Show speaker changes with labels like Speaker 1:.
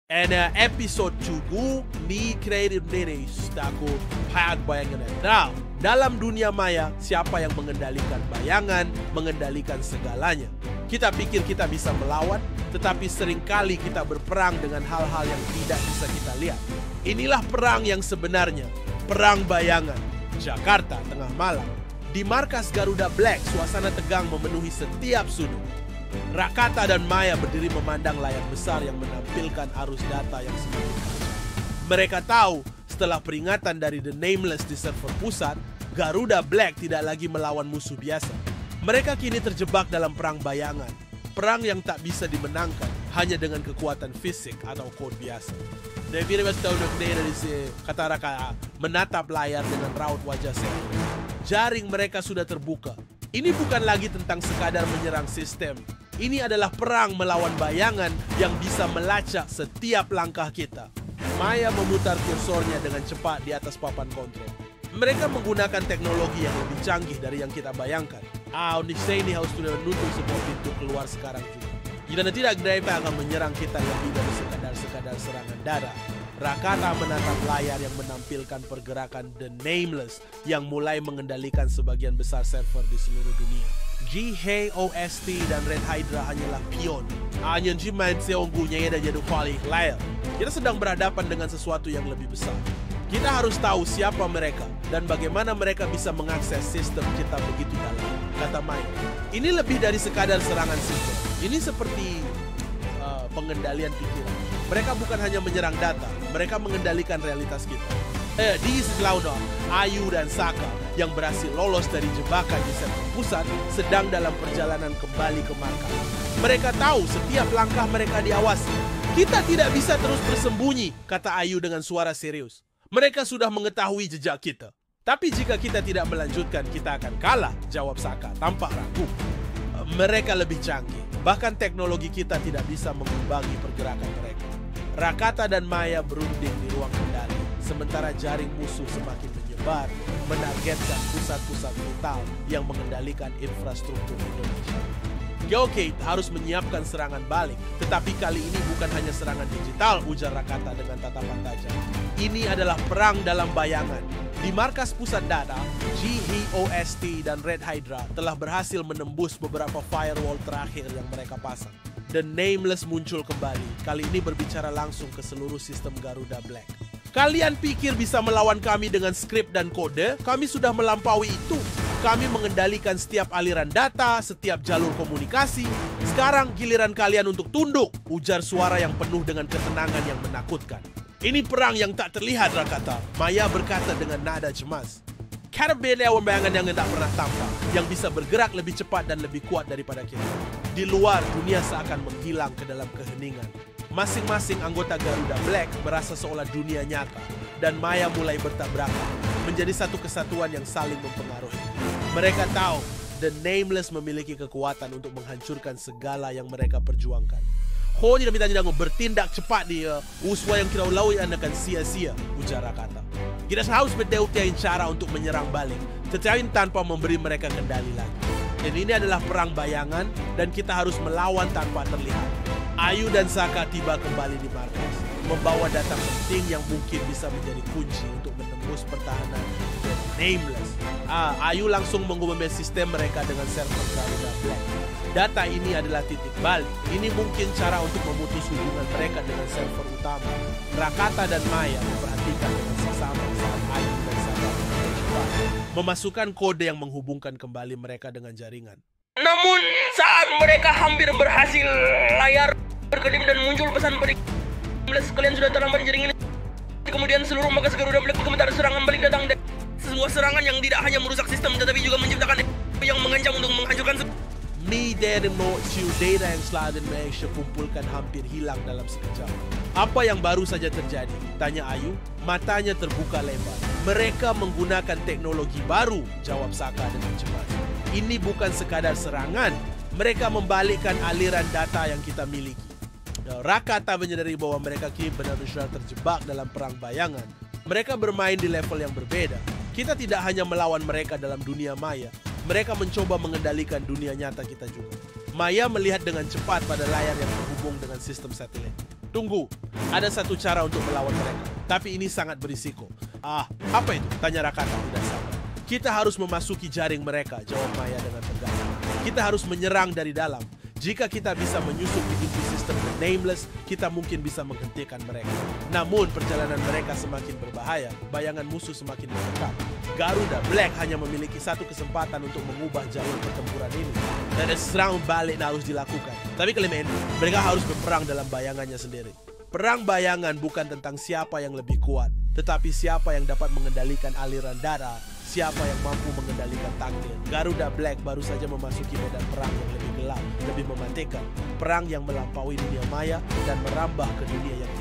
Speaker 1: And episode 2 ni kreatif diri aku pahad bayangan. Now, dalam dunia maya, siapa yang mengendalikan bayangan, mengendalikan segalanya? Kita pikir kita bisa melawan, tetapi seringkali kita berperang dengan hal-hal yang tidak bisa kita lihat. Inilah perang yang sebenarnya, perang bayangan. Jakarta, tengah malam. Di markas Garuda Black, suasana tegang memenuhi setiap sudut. Rakata dan Maya berdiri memandang layar besar yang menampilkan arus data yang semakin kencang. Mereka tahu setelah peringatan dari The Nameless di server pusat, Garuda Black tidak lagi melawan musuh biasa. Mereka kini terjebak dalam perang bayangan. Perang yang tak bisa dimenangkan hanya dengan kekuatan fisik atau kode biasa. David dari kata Rakata menatap layar dengan raut wajah serius. Jaring mereka sudah terbuka. Ini bukan lagi tentang sekadar menyerang sistem. Ini adalah perang melawan bayangan yang bisa melacak setiap langkah kita. Maya memutar kursornya dengan cepat di atas papan kontrol. Mereka menggunakan teknologi yang lebih canggih dari yang kita bayangkan. Odyssey ini harus sudah menutup sebuah pintu keluar sekarang juga. Jika tidak, driver akan menyerang kita lebih dari sekadar serangan darah. Rakata menatap layar yang menampilkan pergerakan The Nameless yang mulai mengendalikan sebagian besar server di seluruh dunia. GHOST dan Red Hydra hanyalah pion. Kita sedang berhadapan dengan sesuatu yang lebih besar. Kita harus tahu siapa mereka dan bagaimana mereka bisa mengakses sistem kita begitu dalam, kata Maya. Ini lebih dari sekadar serangan sistem. Ini seperti pengendalian pikiran. Mereka bukan hanya menyerang data, mereka mengendalikan realitas kita. Di sebelah Ayu dan Saka yang berhasil lolos dari jebakan di server pusat sedang dalam perjalanan kembali ke markas. Mereka tahu setiap langkah mereka diawasi. Kita tidak bisa terus bersembunyi, kata Ayu dengan suara serius. Mereka sudah mengetahui jejak kita. Tapi jika kita tidak melanjutkan, kita akan kalah, jawab Saka tampak ragu. Mereka lebih canggih. Bahkan teknologi kita tidak bisa mengimbangi pergerakan mereka. Rakata dan Maya berunding di ruang kendali, sementara jaring musuh semakin menyebar, menargetkan pusat-pusat vital yang mengendalikan infrastruktur Indonesia. Geocade harus menyiapkan serangan balik, tetapi kali ini bukan hanya serangan digital, ujar Rakata dengan tatapan tajam. Ini adalah perang dalam bayangan. Di markas pusat data, GHOST dan Red Hydra telah berhasil menembus beberapa firewall terakhir yang mereka pasang. The Nameless muncul kembali, kali ini berbicara langsung ke seluruh sistem Garuda Black. Kalian pikir bisa melawan kami dengan skrip dan kode? Kami sudah melampaui itu. Kami mengendalikan setiap aliran data, setiap jalur komunikasi. Sekarang giliran kalian untuk tunduk, ujar suara yang penuh dengan ketenangan yang menakutkan. Ini perang yang tak terlihat, Rakata. Maya berkata dengan nada cemas. Karabelnya bayangan yang tidak pernah tampak, yang bisa bergerak lebih cepat dan lebih kuat daripada kita. Di luar, dunia seakan menghilang ke dalam keheningan. Masing-masing anggota Garuda Black merasa seolah dunia nyata, dan Maya mulai bertabrakan, menjadi satu kesatuan yang saling mempengaruhi. Mereka tahu The Nameless memiliki kekuatan untuk menghancurkan segala yang mereka perjuangkan. Tidak minta bertindak cepat di uswa yang kita lalui akan sia-sia, ujar Rakata. Kita harus berdeutiain cara untuk menyerang balik, tetapi tanpa memberi mereka kendali lagi. Dan ini adalah perang bayangan dan kita harus melawan tanpa terlihat. Ayu dan Saka tiba kembali di markas, membawa data penting yang mungkin bisa menjadi kunci untuk menembus pertahanan The Nameless. Ayu langsung menghubungi sistem mereka dengan server Garuda Black. Data ini adalah titik balik. Ini mungkin cara untuk memutus hubungan mereka dengan server utama. Rakata dan Maya memperhatikan dengan seksama saat Ayu dan Saka memasukkan kode yang menghubungkan kembali mereka dengan jaringan.
Speaker 2: Namun saat mereka hampir berhasil, layar berkedip dan muncul pesan pada kalian sudah terlambat jaring ini. Kemudian seluruh markas Garuda Black berkomentar serangan balik datang dan sebuah serangan yang tidak hanya merusak sistem tetapi juga menciptakan yang mengancam untuk menghancurkan.
Speaker 1: Dari data yang Sladen Malaysia kumpulkan hampir hilang dalam sekejap. Apa yang baru saja terjadi? Tanya Ayu, matanya terbuka lebar. Mereka menggunakan teknologi baru, jawab Saka dengan cepat. Ini bukan sekadar serangan, mereka membalikkan aliran data yang kita miliki. Rakata menyadari bahwa mereka kini benar-benar terjebak dalam perang bayangan. Mereka bermain di level yang berbeda. Kita tidak hanya melawan mereka dalam dunia maya, mereka mencoba mengendalikan dunia nyata kita juga. Maya melihat dengan cepat pada layar yang terhubung dengan sistem satelit. Tunggu, ada satu cara untuk melawan mereka. Tapi ini sangat berisiko. Apa itu? Tanya Rakata tidak sabar. Kita harus memasuki jaring mereka, jawab Maya dengan tegas. Kita harus menyerang dari dalam. Jika kita bisa menyusup di inti sistem The Nameless, kita mungkin bisa menghentikan mereka. Namun, perjalanan mereka semakin berbahaya, bayangan musuh semakin mendekat. Garuda Black hanya memiliki satu kesempatan untuk mengubah jalur pertempuran ini. Dan serang balik harus dilakukan. Tapi Clement, mereka harus berperang dalam bayangannya sendiri. Perang bayangan bukan tentang siapa yang lebih kuat, tetapi siapa yang dapat mengendalikan aliran darah, siapa yang mampu mengendalikan takdir. Garuda Black baru saja memasuki medan perang yang lebih gelap, lebih mematikan. Perang yang melampaui dunia maya dan merambah ke dunia yang